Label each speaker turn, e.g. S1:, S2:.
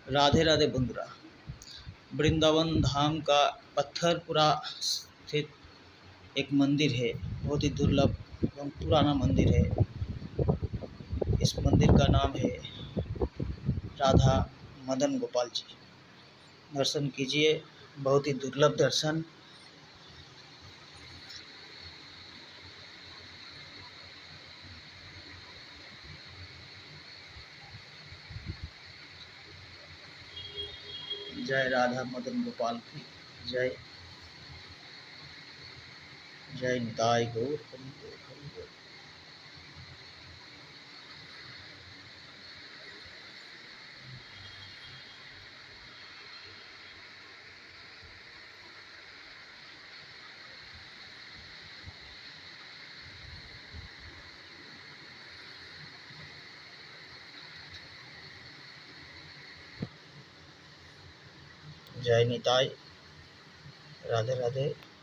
S1: राधे राधे बंधुरा। वृंदावन धाम का पत्थरपुरा स्थित एक मंदिर है। बहुत ही दुर्लभ एवं पुराना मंदिर है। इस मंदिर का नाम है राधा मदन गोपाल जी। दर्शन कीजिए, बहुत ही दुर्लभ दर्शन। जय राधा मदन गोपाल की जय। जय निताई गौर हरि बोल हरि बोल। जय निताई। राधे राधे।